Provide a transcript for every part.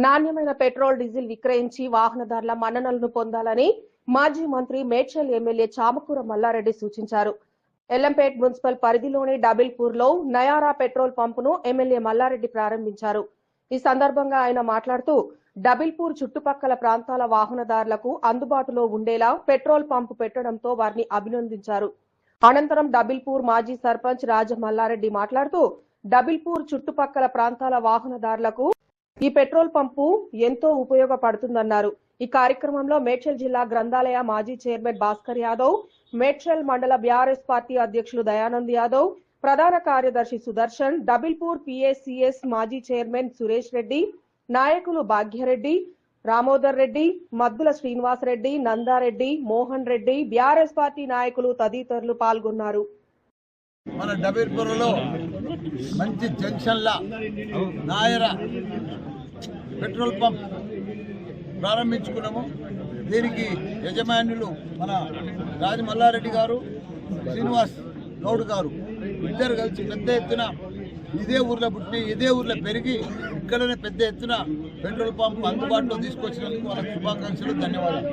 నాణ్యమైన petrol diesel విక్రయించి వాహనదారుల మన్ననలను పొందాలని మాజీ మంత్రి మేడ్చల్ ఎమ్మెల్యే చామకూర మల్లారెడ్డి సూచించారు. ఎల్లంపేట్ మున్సిపల్ పరిధిలోని డబిల్పూర్లో నయారా పెట్రోల్ పంపును ఎమ్మెల్యే మల్లారెడ్డి ప్రారంభించారు. ఈ సందర్భంగా ఆయన మాట్లాడుతూ డబిల్పూర్ చుట్టుపక్కల ప్రాంతాల వాహనదారులకు అందుబాటులో ఉండేలా పెట్రోల్ పంపు పెట్టడంతో వారిని అభినందించారు. అనంతరం డబిల్పూర్ మాజీ సర్పంచ్ రాజ మల్లారెడ్డి మాట్లాడుతూ డబిల్పూర్ చుట్టుపక్కల ప్రాంతాల వాహనదారులకు ఈ పెట్రోల్ పంపు ఎంతో ఉపయోగపడుతుందన్నారు. ఈ కార్యక్రమంలో మేడ్చల్ జిల్లా గ్రంథాలయ మాజీ చైర్మన్ భాస్కర్ యాదవ్, మేడ్చల్ మండల బీఆర్ఎస్ పార్టీ అధ్యక్షులు దయానంద్ యాదవ్, ప్రధాన కార్యదర్శి సుదర్శన్, డబిల్పూర్ పిఎస్సిఎస్ మాజీ చైర్మన్ సురేష్ రెడ్డి, నాయకులు భాగ్యరెడ్డి, రామోదర్ రెడ్డి, మద్దుల శ్రీనివాసరెడ్డి, నందారెడ్డి, మోహన్ రెడ్డి, బీఆర్ఎస్ పార్టీ నాయకులు తదితరులు పాల్గొన్నారు. మన డబిల్పూర్లో మంచి జంక్షన్ల నాయరా పెట్రోల్ పంప్ ప్రారంభించుకున్నాము. దీనికి యజమానులు మన రాజ మల్లారెడ్డి గారు, శ్రీనివాస్ గౌడ్ గారు ఇద్దరు కలిసి పెద్ద ఎత్తున ఇదే ఊర్లో పుట్టి ఇదే ఊర్లో పెరిగి ఇక్కడనే పెద్ద ఎత్తున పెట్రోల్ పంప్ అందుబాటులో తీసుకొచ్చినందుకు వాళ్ళకి శుభాకాంక్షలు, ధన్యవాదాలు.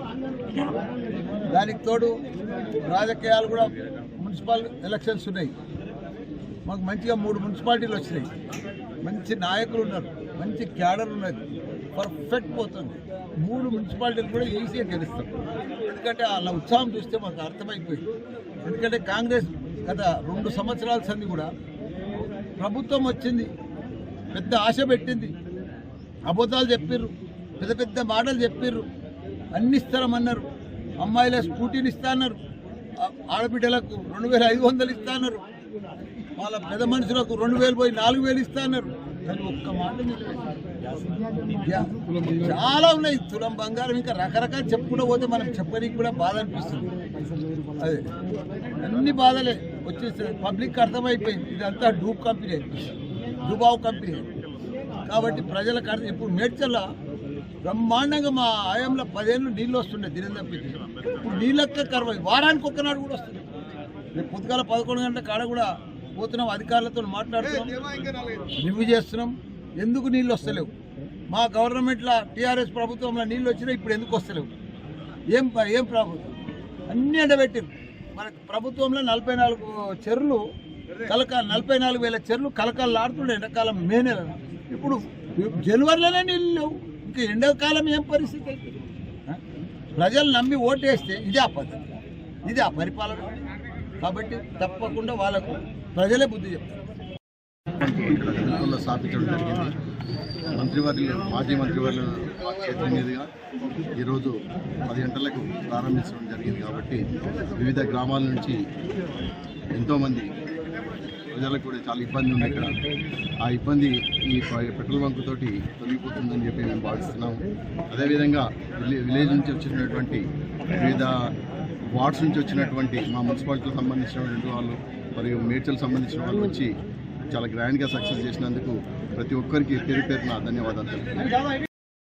దానికి తోడు రాజకీయాలు కూడా మున్సిపల్ ఎలక్షన్స్ ఉన్నాయి. మాకు మంచిగా 3 మున్సిపాలిటీలు వచ్చినాయి. మంచి నాయకులు ఉన్నారు, మంచి క్యాడర్ ఉన్నది, పర్ఫెక్ట్ పోతుంది. 3 మున్సిపాలిటీలు కూడా ఈజీగా గెలుస్తాం. ఎందుకంటే వాళ్ళ ఉత్సాహం చూస్తే మాకు అర్థమైపోయింది. ఎందుకంటే కాంగ్రెస్ గత 2 సంవత్సరాల సంది కూడా ప్రభుత్వం వచ్చింది, పెద్ద ఆశ పెట్టింది, అబద్ధాలు చెప్పిర్రు, పెద్ద పెద్ద మాటలు చెప్పిర్రు, అన్ని ఇస్తారమన్నారు. అమ్మాయిల స్కూటీని ఇస్తా అన్నారు, ఆడబిడ్డలకు 2500 ఇస్తా అన్నారు, వాళ్ళ పెద్ద మనుషులకు 2000 పోయి 4000 ఇస్తా అన్నారు. కానీ ఒక్క మాట చాలా ఉన్నాయి. తులం బంగారం ఇంకా రకరకాలు చెప్పుకుంటూ పోతే మనం చెప్పడానికి కూడా బాధ అనిపిస్తుంది. అదే అన్ని బాధలే వచ్చేసి పబ్లిక్ అర్థమైపోయింది. ఇదంతా డూబ్ కంపెనీ, దుబావ్ కంపెనీ. కాబట్టి ప్రజలకు అర్థం. ఇప్పుడు మేడ్చల్ల బ్రహ్మాండంగా మా ఆయంలో 10 ఏళ్ళు నీళ్ళు వస్తుండే దినం తప్పించి. ఇప్పుడు నీళ్ళక్క కరువు, వారానికి ఒక్కనాడు కూడా వస్తుంది. రేపు పొద్దుగాల 11 గంటల కాడ కూడా పోతున్నాం, అధికారులతో మాట్లాడుతున్నాం, రివ్యూ చేస్తున్నాం. ఎందుకు నీళ్ళు వస్తలేవు? మా గవర్నమెంట్లో టీఆర్ఎస్ ప్రభుత్వంలో నీళ్ళు వచ్చినా ఇప్పుడు ఎందుకు వస్తలేవు? ఏం ప్రభుత్వం? అన్నీ ఎండబెట్టారు. మన ప్రభుత్వంలో 44 చెరువులు 44,000 చెరువులు కలకలాడుతుండే ఎండాకాలం మే నెల. ఇప్పుడు జనవరిలోనే నీళ్ళు లేవు. ఇంకా ఎండాకాలం ఏం పరిస్థితి అయితే? ప్రజలు నమ్మి ఓటేస్తే ఇదే ఆ పద్ధతి, ఇదే ఆ పరిపాలన. కాబట్టి తప్పకుండా వాళ్ళకు ప్రజలే బుద్ధి చెప్తారు. స్థాపించడం జరిగింది. మంత్రివర్యులు, మాజీ మంత్రివర్యులు చేతుల మీదుగా ఈరోజు 10 గంటలకు ప్రారంభించడం జరిగింది. కాబట్టి వివిధ గ్రామాల నుంచి ఎంతోమంది ప్రజలకు కూడా చాలా ఇబ్బంది ఉంది. ఇక్కడ ఆ ఇబ్బంది ఈ పెట్రోల్ బంక్ తోటి తొలగిపోతుందని చెప్పి మేము భావిస్తున్నాము. అదేవిధంగా విలేజ్ నుంచి వచ్చినటువంటి వివిధ వార్డ్స్ నుంచి వచ్చినటువంటి మా మున్సిపాలిటీకి సంబంధించినటువంటి వాళ్ళు మరియు మేడ్చల్ సంబంధించిన వాళ్ళు వచ్చి చాలా గ్రాండ్గా సక్సెస్ చేసినందుకు ప్రతి ఒక్కరికి పేరు పేరున ధన్యవాదాలు.